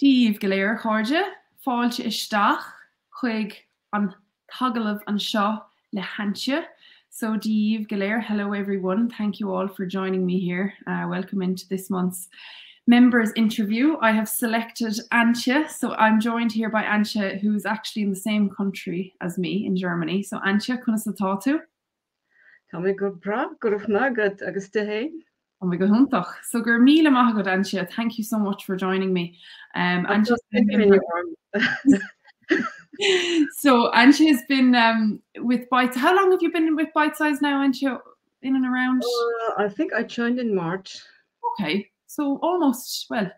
Díomh go léir chairde, fáilte isteach chuig an tagalh an seo le Antje. So Díomh go léir, hello everyone. Thank you all for joining me here. Welcome into this month's members interview. I have selected Antje. So I'm joined here by Antje, who's actually in the same country as me in Germany. So Antje, kunna sa tátu? Tá mé go bra goibh mágad agus de hé. Oh my god, so gur míle maithagad Antje. Thank you so much for joining me. Antje, so Antje has been with Bites. How long have you been with Bite Size now, Antje? In and around? I think I joined in March. Okay, so almost, well,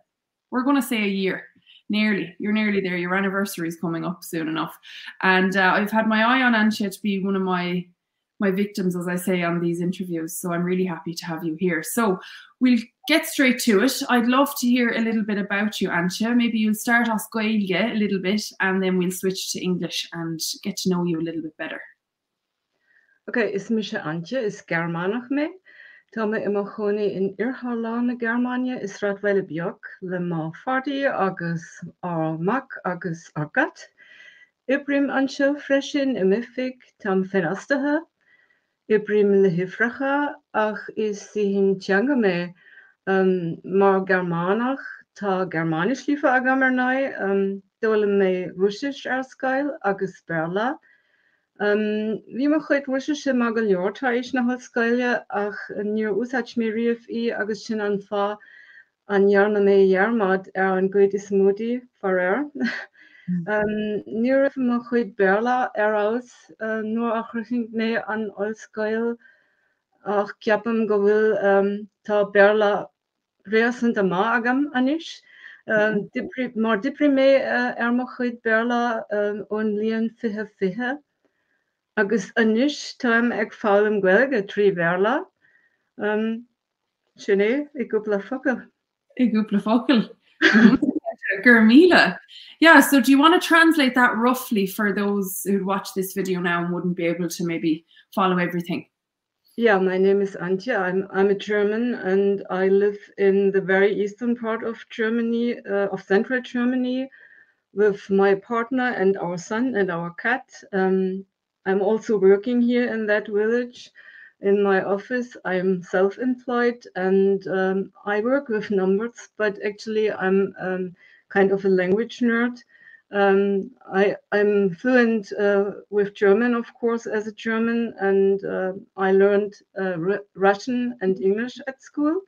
we're going to say a year. Nearly. You're nearly there. Your anniversary is coming up soon enough. And I've had my eye on Antje to be one of my victims, as I say, on these interviews. So I'm really happy to have you here. So we'll get straight to it. I'd love to hear a little bit about you, Antje. Maybe you'll start off Gaeilge a little bit, and then we'll switch to English and get to know you a little bit better. Okay, is mi se Antje, is Germanach me. Tá me immer choni in Irhalán Germania is ratweile biog le má fardi agus mac agus agat. Ibrim anseo freshin imifig tam fenastaha. Ibrim le hifracha ach is si hin tianga me mar Germanach tá Germanisch liefa agamernai dole me Russisch erskeil agus Berla. Wie ma chuit Russische mag an Jorta is nach skeile ach níor úsach mé riamh í agus sin an fá an jarna mé jarmad an goid is módi far Níor ma chuid Berla aus nuair a chuint mé an allskeil ach ceapam go bhfuil tá Berla réasanta má agam anis. Mar diprimé ma chuid Berla ón líon fihe. Agus anis táim ag fálam Gaeilge trí Berla. Sinné, ag gúpla focail. Ag gúpla focail. Gur míle. Yeah, so do you want to translate that roughly for those who watch this video now and wouldn't be able to maybe follow everything? Yeah, my name is Antje. I'm a German and I live in the very eastern part of Germany, of central Germany, with my partner and our son and our cat. I'm also working here in that village in my office. I'm self-employed and I work with numbers, but actually I'm kind of a language nerd. I'm fluent with German, of course, as a German, and I learned Russian and English at school.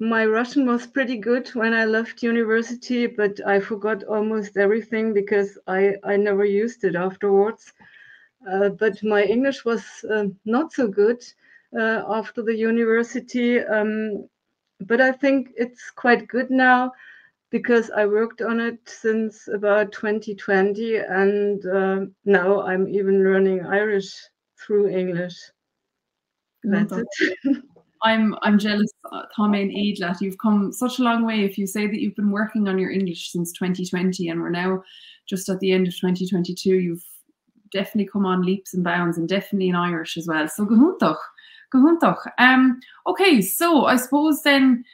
My Russian was pretty good when I left university, but I forgot almost everything because I never used it afterwards. But my English was not so good after the university, but I think it's quite good now because I worked on it since about 2020, and now I'm even learning Irish through English. That's it. I'm jealous, Thomaine Eidlat. You've come such a long way if you say that you've been working on your English since 2020 and we're now just at the end of 2022. You've definitely come on leaps and bounds, and definitely in Irish as well. So gohuntach. Okay, so I suppose then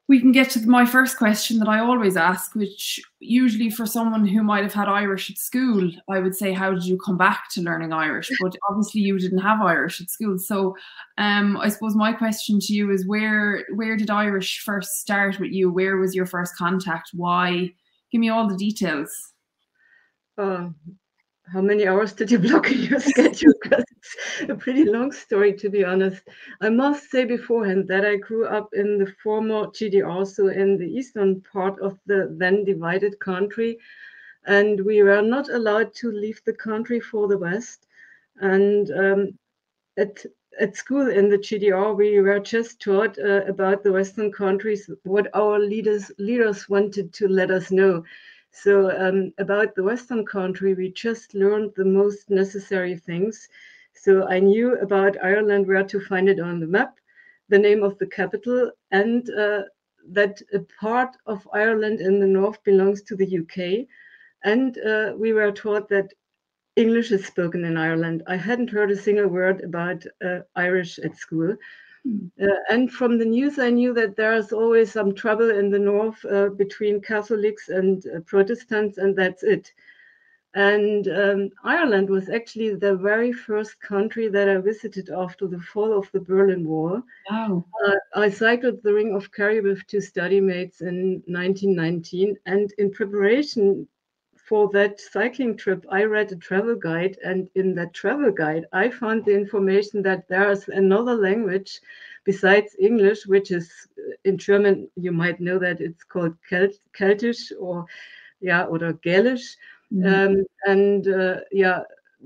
we can get to my first question that I always ask, which usually for someone who might have had Irish at school, I would say, how did you come back to learning Irish? But obviously you didn't have Irish at school. So I suppose my question to you is where did Irish first start with you? Where was your first contact? Why? Give me all the details. How many hours did you block in your schedule? Because it's a pretty long story, to be honest. I must say beforehand that I grew up in the former GDR, so in the eastern part of the then divided country, and we were not allowed to leave the country for the West. And at school in the GDR, we were just taught about the Western countries, what our leaders wanted to let us know. So about the Western country, we just learned the most necessary things. So I knew about Ireland, where to find it on the map, the name of the capital, and that a part of Ireland in the north belongs to the UK. And we were taught that English is spoken in Ireland. I hadn't heard a single word about Irish at school. And from the news, I knew that there is always some trouble in the north between Catholics and Protestants, and that's it. And Ireland was actually the very first country that I visited after the fall of the Berlin Wall. Wow. I cycled the Ring of Kerry with two study mates in 1919, and in preparation for that cycling trip, I read a travel guide, and in that travel guide, I found the information that there is another language besides English, which is in German, you might know that it's called Keltisch or Gälisch.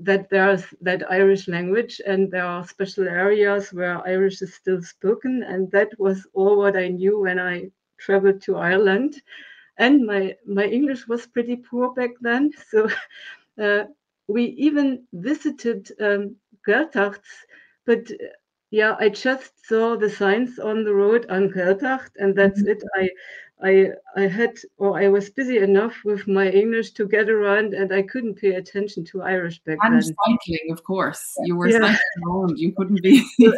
That there's that Irish language, and there are special areas where Irish is still spoken, and that was all what I knew when I traveled to Ireland. And my English was pretty poor back then, so we even visited Gaeltachts, but I just saw the signs on the road on Gaeltacht, and that's it. I was busy enough with my English to get around, and I couldn't pay attention to Irish back And then. cycling, of course. You were Yeah. cycling around. You couldn't be. So,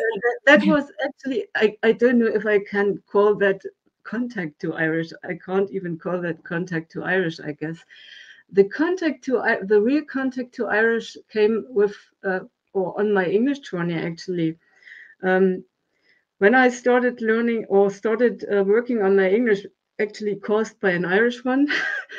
that was actually, I don't know if I can call that contact to Irish. I can't even call that contact to Irish, I guess. The real contact to Irish came with, or on my English journey, actually. When I started learning or started working on my English, actually caused by an Irish one,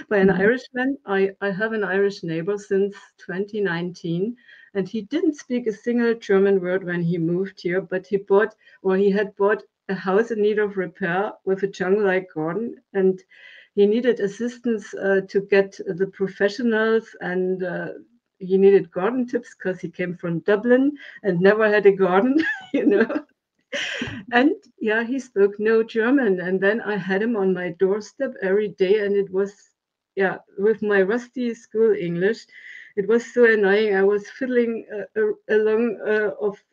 by an Irishman. I have an Irish neighbor since 2019, and he didn't speak a single German word when he moved here, but he had bought a house in need of repair with a jungle-like garden, and he needed assistance to get the professionals, and he needed garden tips because he came from Dublin and never had a garden, you know. And he spoke no German. And then I had him on my doorstep every day. And it was, with my rusty school English, it was so annoying. I was fiddling along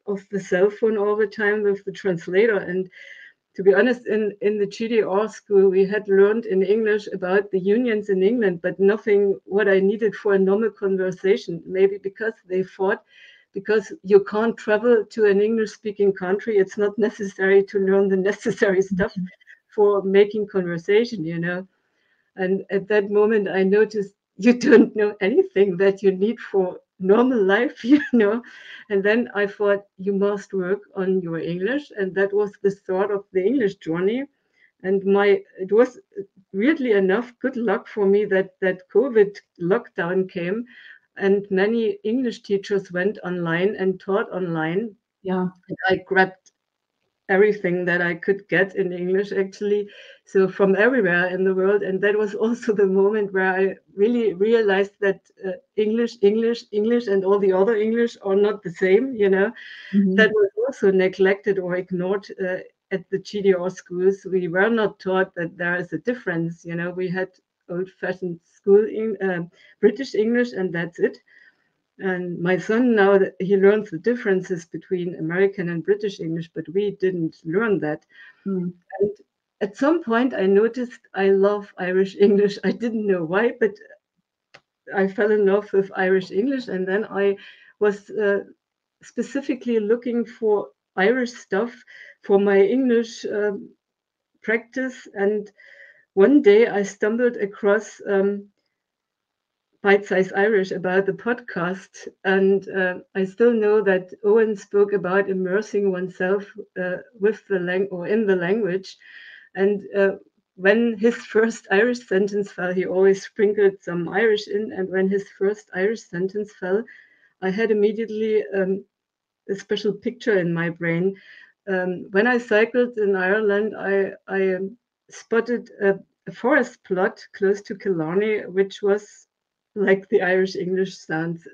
of the cell phone all the time with the translator. And to be honest, in the GDR school, we had learned in English about the unions in England, but nothing what I needed for a normal conversation. Maybe because they thought, because you can't travel to an English-speaking country, it's not necessary to learn the necessary stuff for making conversation, you know. And at that moment, I noticed you don't know anything that you need for normal life, you know. And then I thought, you must work on your English. And that was the start of the English journey. And it was weirdly enough good luck for me that COVID lockdown came, and many English teachers went online and taught online. Yeah. And I grabbed everything that I could get in English, actually, so from everywhere in the world. And that was also the moment where I really realized that English, and all the other English are not the same, you know. That was also neglected or ignored at the GDR schools. We were not taught that there is a difference, you know. We had old-fashioned school British English, and that's it. And my son now, that he learns the differences between American and British English, but we didn't learn that. And at some point, I noticed I love Irish English. I didn't know why, but I fell in love with Irish English. And then I was specifically looking for Irish stuff for my English practice. And one day I stumbled across Bite Size Irish about the podcast, and I still know that Owen spoke about immersing oneself with the in the language, and when his first Irish sentence fell, he always sprinkled some Irish in, and when his first Irish sentence fell, I had immediately a special picture in my brain. When I cycled in Ireland, I spotted a forest plot close to Killarney, which was like the Irish English sounds,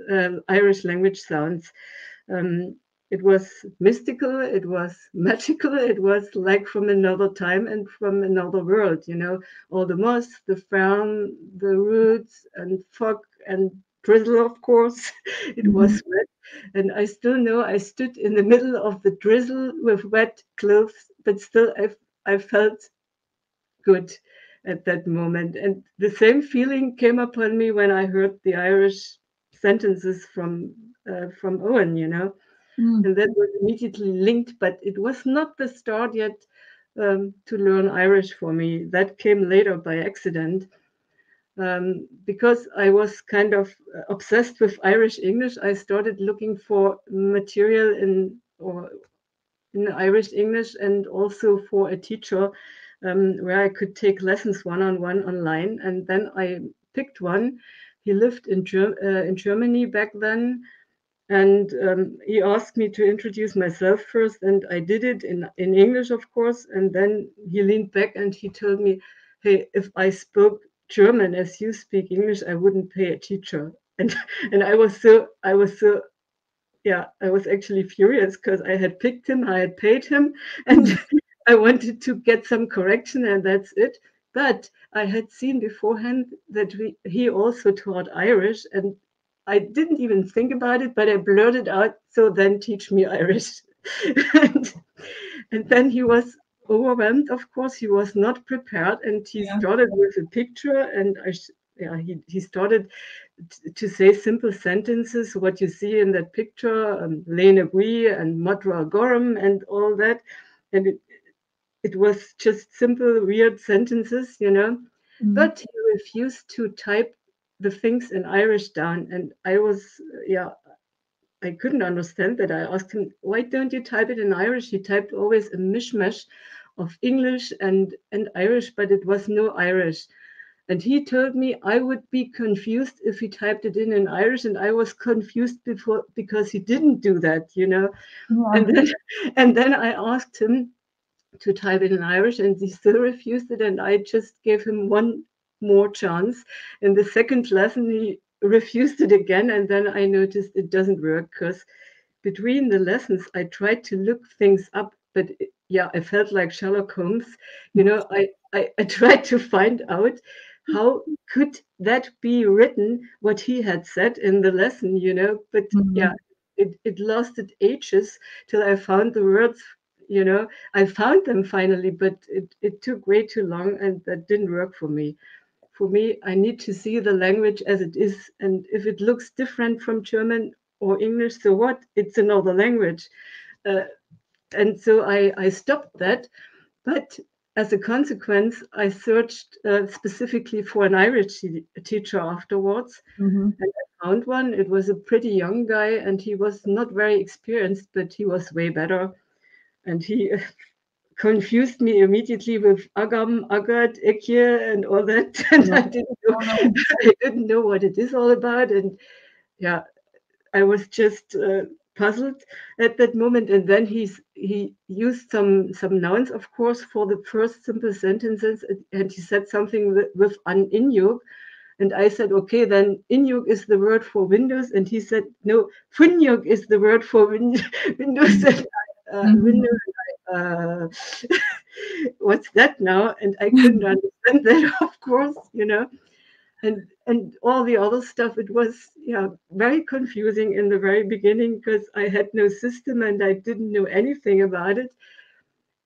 Irish language sounds. It was mystical, it was magical, it was like from another time and from another world, you know, all the moss, the fern, the roots, and fog and drizzle, of course. It was wet. And I still know I stood in the middle of the drizzle with wet clothes, but still I felt good at that moment. And the same feeling came upon me when I heard the Irish sentences from Owen, you know. And that was immediately linked, but it was not the start yet to learn Irish for me. That came later by accident. Because I was kind of obsessed with Irish English, I started looking for material in Irish English and also for a teacher where I could take lessons one-on-one online. And then I picked one. He lived in Germany back then, and he asked me to introduce myself first, and I did it in English, of course. And then he leaned back and he told me, "Hey, if I spoke German as you speak English, I wouldn't pay a teacher." And and I was so yeah, I was actually furious because I had picked him, I had paid him, and I wanted to get some correction, and that's it. But I had seen beforehand that he also taught Irish, and I didn't even think about it, but I blurted out, "So then teach me Irish." and, and then he was overwhelmed, of course. He was not prepared, and he Yeah. started with a picture, and yeah, he started to say simple sentences, what you see in that picture, Lena Bui and Modra Gorham and all that. And it was just simple, weird sentences, you know. But he refused to type the things in Irish down. And I was, yeah, I couldn't understand that. I asked him, "Why don't you type it in Irish?" He typed always a mishmash of English and Irish, but it was no Irish. And he told me I would be confused if he typed it in Irish, and I was confused before because he didn't do that, you know. Yeah. And then and then I asked him to type it in Irish, and he still refused it. And I just gave him one more chance. In the second lesson, he refused it again, and then I noticed it doesn't work because between the lessons, I tried to look things up, but yeah, I felt like Sherlock Holmes. You know, I tried to find out how could that be written, what he had said in the lesson, you know, but yeah, it lasted ages till I found the words, you know. I found them finally, but it took way too long, and that didn't work for me. For me, I need to see the language as it is. And if it looks different from German or English, so what? It's another language. Uh, and so I stopped that. But as a consequence, I searched specifically for an Irish teacher afterwards. And I found one. It was a pretty young guy, and he was not very experienced, but he was way better. And he confused me immediately with agam, agat, ekye, and all that. And Oh, no. I didn't know what it is all about. And yeah, I was just puzzled at that moment. And then he used some nouns, of course, for the first simple sentences. And he said something with an inyug. And I said, okay, then inyug is the word for windows. And he said, no, funyug is the word for windows. And windows. Uh, what's that now? And I couldn't understand that, of course, you know. And all the other stuff, it was, yeah, very confusing in the very beginning because I had no system and I didn't know anything about it.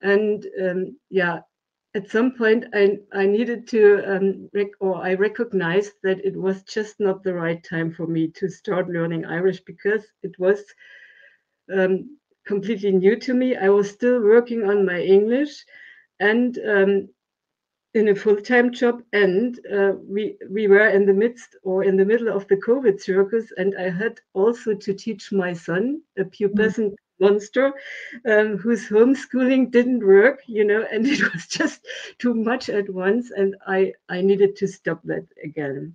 And yeah, at some point I needed to I recognized that it was just not the right time for me to start learning Irish because it was completely new to me. I was still working on my English, and in a full-time job, and we were in the midst or in the middle of the COVID circus, and I had also to teach my son, a pubescent monster, whose homeschooling didn't work, you know, and it was just too much at once, and I needed to stop that again.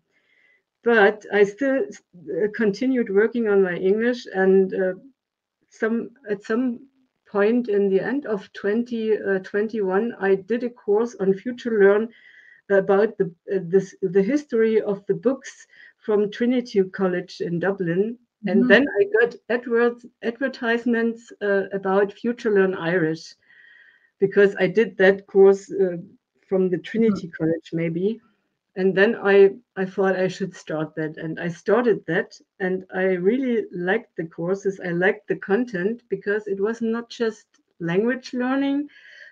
But I still continued working on my English, and at some point in the end of 2021, I did a course on Future Learn about the history of the books from Trinity College in Dublin. And then I got advertisements about Future Learn Irish because I did that course from the Trinity College, maybe. And then I thought I should start that. And I started that. And I really liked the courses. I liked the content because it was not just language learning.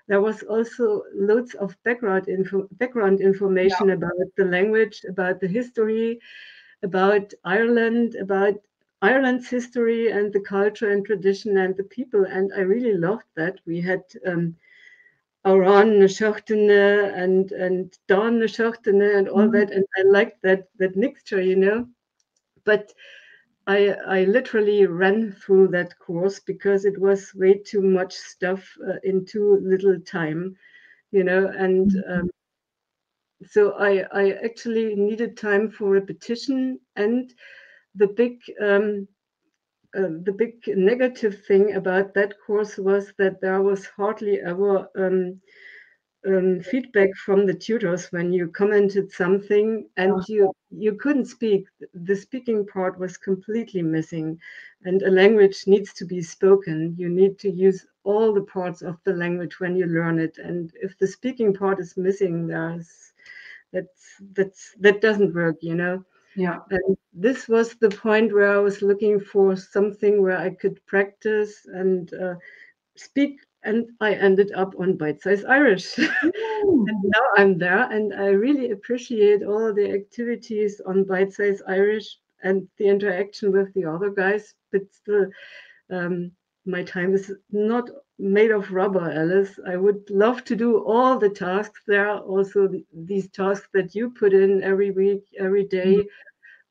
There was also loads of background information about the language, about the history, about Ireland, about Ireland's history and the culture and tradition and the people, and I really loved that. We had Aran Neshochtene and Dawn Neshochtene and all that, and I liked that mixture, you know. But I literally ran through that course because it was way too much stuff in too little time, you know, and so I actually needed time for repetition. And the big the big negative thing about that course was that there was hardly ever feedback from the tutors when you commented something and you couldn't speak. The speaking part was completely missing, and a language needs to be spoken. You need to use all the parts of the language when you learn it, and if the speaking part is missing, that doesn't work, you know. Yeah. And this was the point where I was looking for something where I could practice and speak, and I ended up on Bite Size Irish. And now I'm there, and I really appreciate all the activities on Bite Size Irish and the interaction with the other guys. But still, my time is not made of rubber, Alice. I would love to do all the tasks there, also these tasks that you put in every week, every day.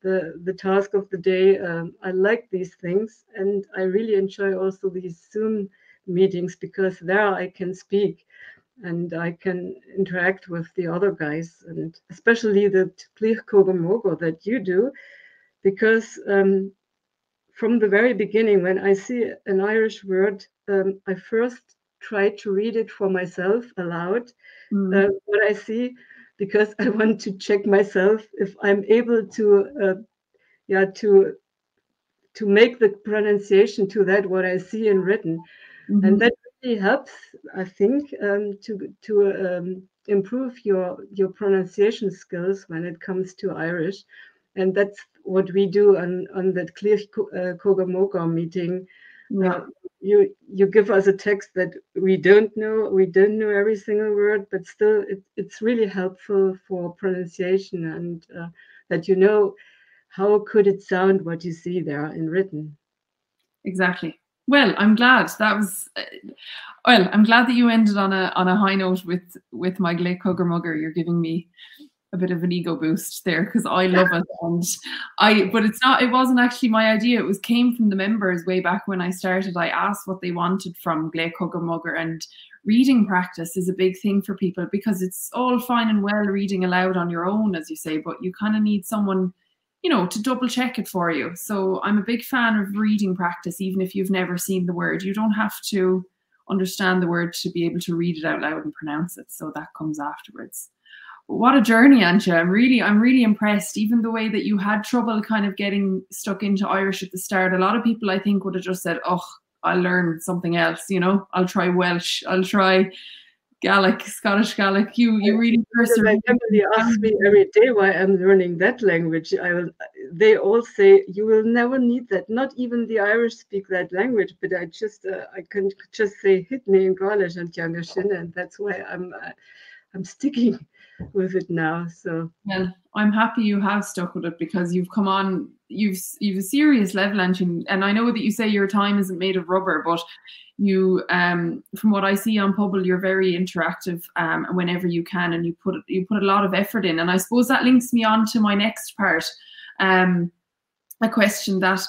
The task of the day. I like these things, and I really enjoy also these Zoom meetings because there I can speak and I can interact with the other guys, and especially the Tplich Kogomogo that you do, because from the very beginning, when I see an Irish word, I first try to read it for myself aloud, what I see, because I want to check myself if I'm able to yeah to make the pronunciation to that what I see in written, and that really helps, I think, to improve your pronunciation skills when it comes to Irish, and that's what we do on that Clear Kogamoga meeting. You give us a text that we don't know. We don't know every single word, but still, it's really helpful for pronunciation and that you know how could it sound what you see there in written. Exactly. Well, I'm glad that was. Well, I'm glad that you ended on a high note with my Glake Hugger Mugger. You're giving me a bit of an ego boost there because I love it, but it's not. It wasn't actually my idea. It came from the members way back when I started. I asked what they wanted from Glake Hugger Mugger, and reading practice is a big thing for people because it's all fine and well reading aloud on your own, as you say, but you kind of need someone, you know, to double check it for you. So I'm a big fan of reading practice, even if you've never seen the word. You don't have to understand the word to be able to read it out loud and pronounce it. So that comes afterwards. But what a journey, Antje. I'm really impressed. Even the way that you had trouble kind of getting stuck into Irish at the start. A lot of people, I think, would have just said, oh, I'll learn something else, you know, I'll try Welsh, I'll try Gaelic, Scottish Gaelic. You really persevered. My family asks me every day why I'm learning that language. They all say you will never need that. Not even the Irish speak that language, but I can just say Hitne in Gaelic and Yangashin, and that's why I'm sticking with it now. So well, I'm happy you have stuck with it because you've come on. You've a serious level, Antje, and I know that you say your time isn't made of rubber, but you, from what I see on Pubble, you're very interactive whenever you can, and you put a lot of effort in. And I suppose that links me on to my next part, a question that,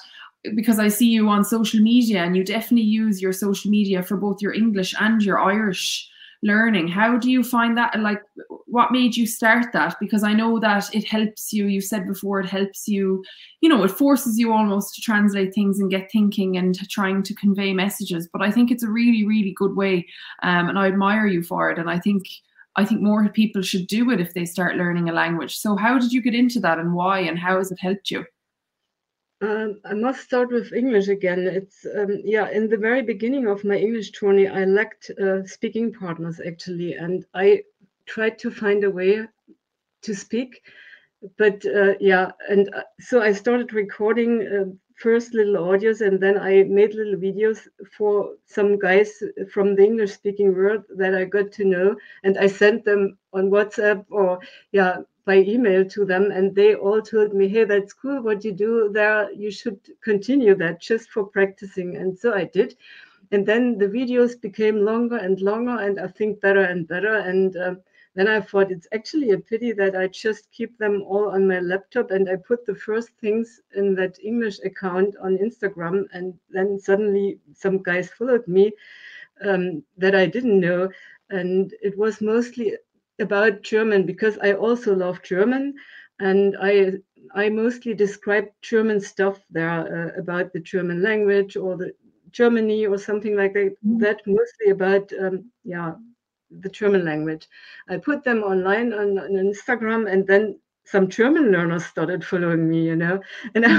because I see you on social media, and you definitely use your social media for both your English and your Irish learning. How do you find that? Like, what made you start that? Because I know that it helps you. You said before, it helps you, you know, it forces you almost to translate things and get thinking and trying to convey messages. But I think it's a really, really good way. And I admire you for it. And I think more people should do it if they start learning a language. So how did you get into that, and why, and how has it helped you? I must start with English again. It's yeah, in the very beginning of my English journey, I lacked speaking partners actually, and I tried to find a way to speak. But yeah, and so I started recording first little audios, and then I made little videos for some guys from the English-speaking world that I got to know, and I sent them on WhatsApp or yeah, by email to them, and they all told me, hey, that's cool what you do there, you should continue that just for practicing. And so I did. And then the videos became longer and longer, and I think better and better. And then I thought it's actually a pity that I just keep them all on my laptop, and I put the first things in that English account on Instagram, and then suddenly some guys followed me that I didn't know. And it was mostly about German, because I also love German, and I mostly describe German stuff there about the German language or the Germany or something like that. That mostly about the German language. I put them online on Instagram, and then some German learners started following me, and I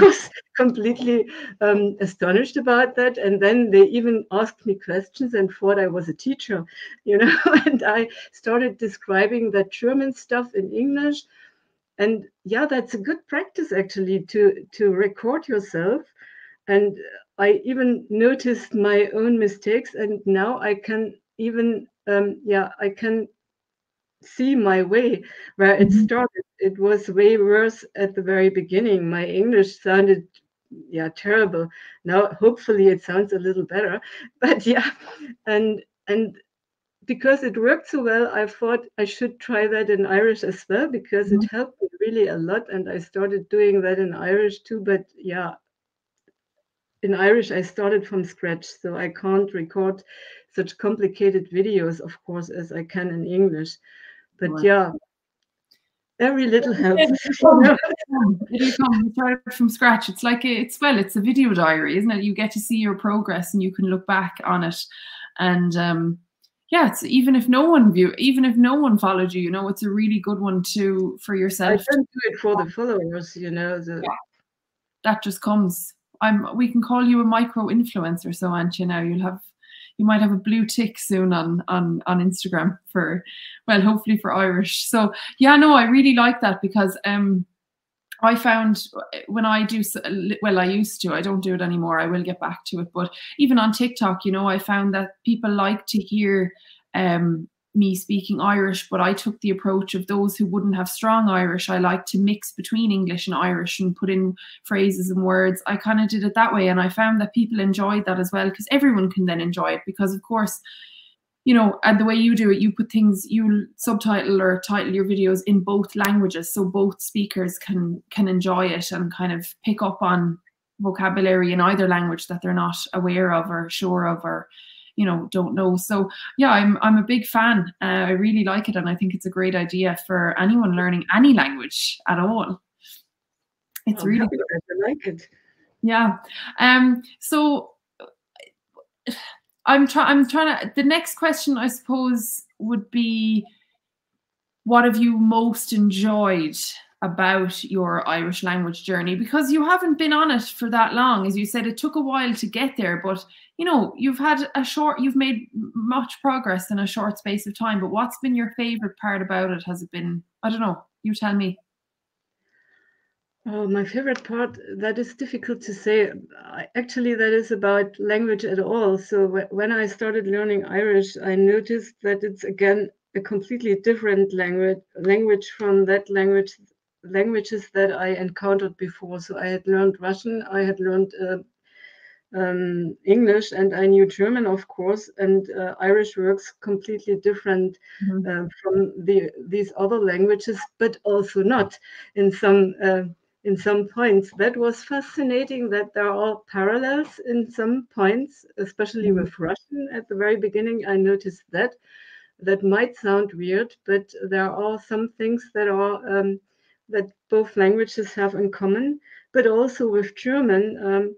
was completely astonished about that. And then they even asked me questions and thought I was a teacher, and I started describing that German stuff in English. And yeah, that's a good practice actually, to record yourself. And I even noticed my own mistakes, and now I can even I can see my way where it started. It was way worse at the very beginning. My English sounded terrible. Now hopefully it sounds a little better. But and because it worked so well, I thought I should try that in Irish as well, because it helped me really a lot. And I started doing that in Irish too. But in Irish, I started from scratch, so I can't record such complicated videos, of course, as I can in English. But every little helps. It'll come start from scratch. It's like it's a video diary, isn't it? You get to see your progress and you can look back on it. And it's even if no one followed you, it's a really good one for yourself. I don't do it for the followers, That just comes. We can call you a micro influencer, so Antje, now you might have a blue tick soon on Instagram for, well, hopefully for Irish. So I really like that, because I found when I do, well, I used to, I don't do it anymore. I will get back to it. But even on TikTok, I found that people like to hear me speaking Irish, but I took the approach of those who wouldn't have strong Irish. I like to mix between English and Irish and put in phrases and words. I kind of did it that way. And I found that people enjoyed that as well, because everyone can then enjoy it, because of course, and the way you do it, you put things, you subtitle or title your videos in both languages, so both speakers can enjoy it and kind of pick up on vocabulary in either language that they're not aware of or sure of, or don't know. So I'm a big fan. I really like it, and I think it's a great idea for anyone learning any language at all. It's really good. I like it. Yeah. So I'm trying to. The next question, I suppose, would be, what have you most enjoyed about your Irish language journey? Because you haven't been on it for that long. As you said, it took a while to get there, but you've made much progress in a short space of time. But what's been your favorite part about it? Has it been, I don't know, you tell me. Oh, my favorite part, that is difficult to say. Actually, that is about language at all. So when I started learning Irish, I noticed that it's again a completely different language from that languages that I encountered before. So I had learned Russian, I had learned English, and I knew German, of course, and Irish works completely different from these other languages, but also not in some points. That was fascinating, that there are parallels in some points, especially with Russian. At the very beginning, I noticed that might sound weird, but there are some things that are that both languages have in common. But also with German,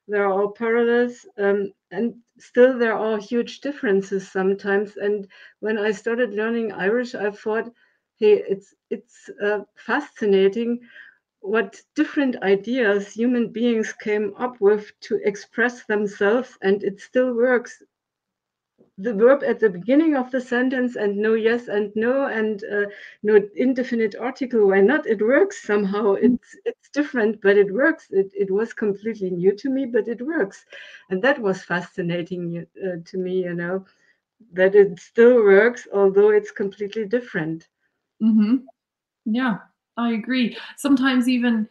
there are parallels, and still there are huge differences sometimes. And when I started learning Irish, I thought, hey, it's fascinating what different ideas human beings came up with to express themselves, and it still works. The verb at the beginning of the sentence, and no, yes, and no, and no indefinite article, why not? It works somehow. It's different, but it works. It was completely new to me, but it works. And that was fascinating to me, that it still works, although it's completely different. Mm-hmm. Yeah. I agree. Sometimes even,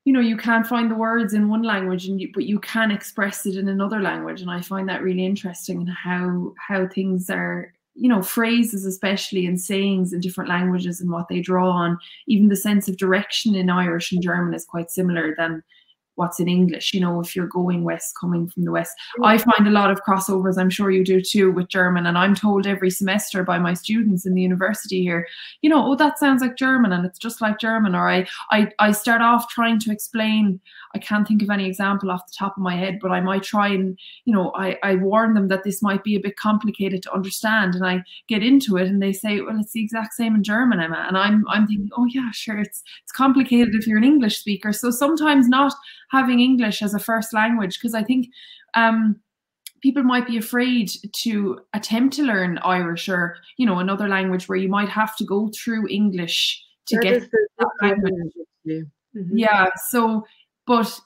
you can't find the words in one language, but you can express it in another language, and I find that really interesting, and how things are, phrases, especially, and sayings in different languages and what they draw on. Even the sense of direction in Irish and German is quite similar than what's in English, if you're going west, coming from the west. I find a lot of crossovers, I'm sure you do too, with German. And I'm told every semester by my students in the university here, oh, that sounds like German and it's just like German. Or I start off trying to explain, I can't think of any example off the top of my head, but I might try and, I warn them that this might be a bit complicated to understand. And I get into it and they say, well, it's the exact same in German, Emma. And I'm thinking, oh yeah, sure, it's complicated if you're an English speaker. So sometimes not having English as a first language, because I think people might be afraid to attempt to learn Irish or, another language where you might have to go through English to get that language. Yeah. So, but,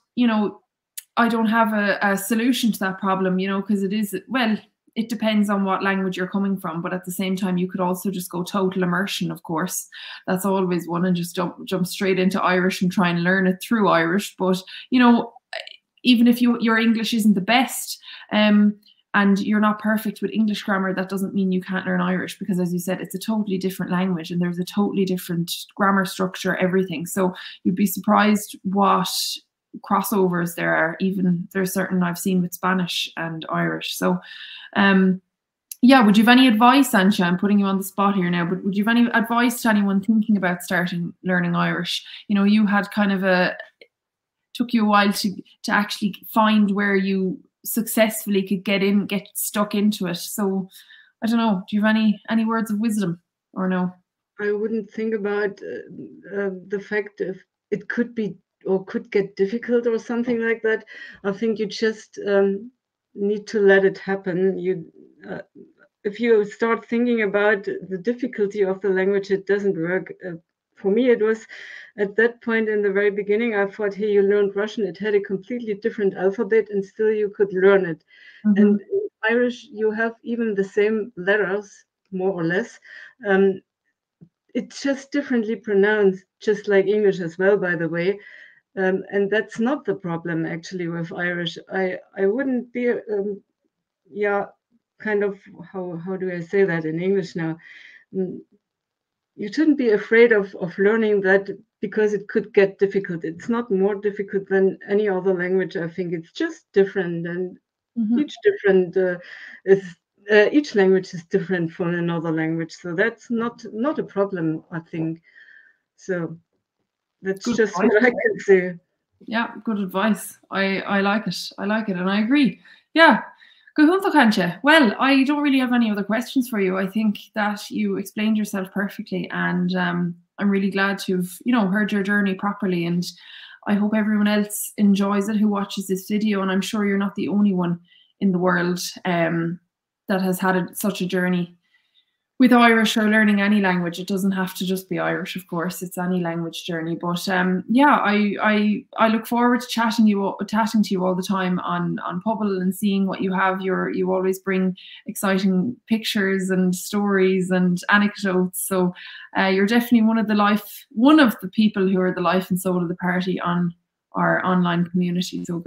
I don't have a solution to that problem, because it is, well, it depends on what language you're coming from. But at the same time, you could also just go total immersion, of course. That's always one, and just jump straight into Irish and try and learn it through Irish. But, even if your English isn't the best, and you're not perfect with English grammar, that doesn't mean you can't learn Irish, because as you said, it's a totally different language and there's a totally different grammar structure, everything. So you'd be surprised what crossovers there are. Even there's certain I've seen with Spanish and Irish. So yeah, would you have any advice, Antje? I'm putting you on the spot here now, but would you have any advice to anyone thinking about starting learning Irish? You had kind of took you a while to actually find where you successfully could get stuck into it. So I don't know, do you have any words of wisdom, or no? I wouldn't think about the fact if it could be or could get difficult or something like that. I think you just need to let it happen. If you start thinking about the difficulty of the language, it doesn't work. For me, it was at that point in the very beginning, I thought, hey, you learned Russian. It had a completely different alphabet and still you could learn it. And in Irish, you have even the same letters, more or less. It's just differently pronounced, just like English as well, by the way. And that's not the problem, actually, with Irish. I wouldn't be, kind of, how do I say that in English now? You shouldn't be afraid of learning that, because it could get difficult. It's not more difficult than any other language. I think it's just different, and each language is different from another language. So that's not a problem, I think. So that's good just advice. What I can say. Yeah, good advice. I like it. I like it, and I agree. Yeah. Antje. Well, I don't really have any other questions for you. I think that you explained yourself perfectly, and I'm really glad to have, heard your journey properly. And I hope everyone else enjoys it who watches this video. And I'm sure you're not the only one in the world that has had such a journey with Irish or learning any language. It doesn't have to just be Irish, of course. It's any language journey. But yeah, I look forward to chatting to you all the time on Pubble and seeing what you have. You always bring exciting pictures and stories and anecdotes. So you're definitely one of the people who are the life and soul of the party on our online community. So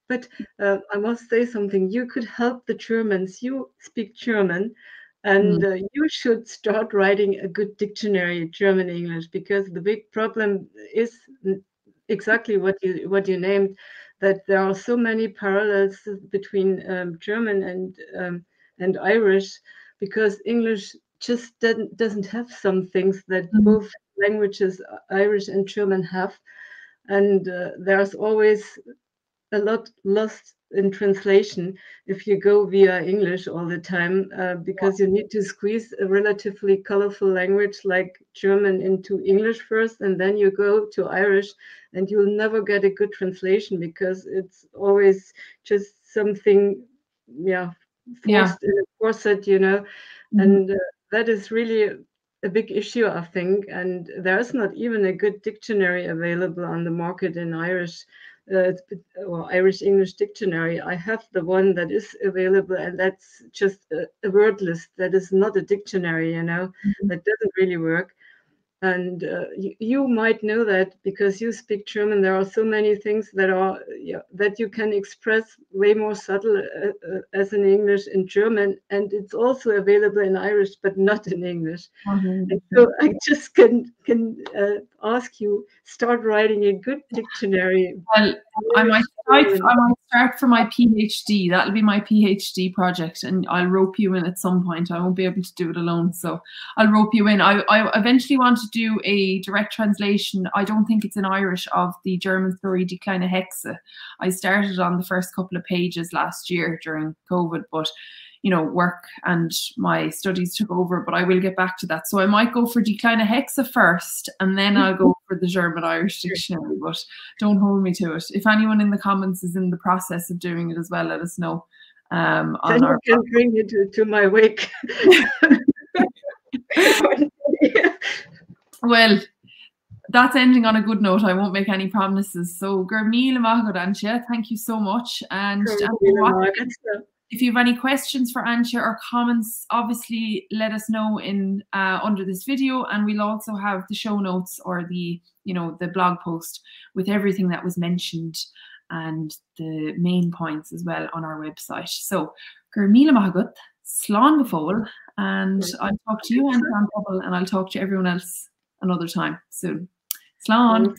but I must say something. You could help the Germans. You speak German. And you should start writing a good dictionary, German-English, because the big problem is exactly what you named, that there are so many parallels between German and Irish, because English just doesn't have some things that both languages, Irish and German, have. And there's always a lot lost in translation if you go via English all the time, because you need to squeeze a relatively colorful language like German into English first, and then you go to Irish, and you'll never get a good translation, because it's always just something forced in a corset, and that is really a big issue, I think. And there's not even a good dictionary available on the market in Irish. Or Irish English dictionary. I have the one that is available, and that's just a word list. That is not a dictionary, that doesn't really work. And you might know that because you speak German. There are so many things that are that you can express way more subtle as in English in German, and it's also available in Irish, but not in English. And so I just can ask you, start writing a good dictionary. Well, I might start for my PhD. That'll be my PhD project, and I'll rope you in at some point. I won't be able to do it alone, so I'll rope you in. I eventually want to do a direct translation. I don't think it's in Irish, of the German story Die kleine Hexe. I started on the first couple of pages last year during COVID, but you know, work and my studies took over, but I will get back to that. So I might go for Die kleine Hexe first, and then I'll go for the German-Irish dictionary, but don't hold me to it. If anyone in the comments is in the process of doing it as well, let us know. Then you can bring it to my wake. Well, that's ending on a good note. I won't make any promises. So, gur míle maith Antje, thank you so much. And if you have any questions for Antje or comments, obviously let us know in under this video, and we'll also have the show notes or the the blog post with everything that was mentioned and the main points as well on our website. So, gur míle maith, slán go fóill, and I'll talk to you and I'll talk to everyone else another time soon. Slán.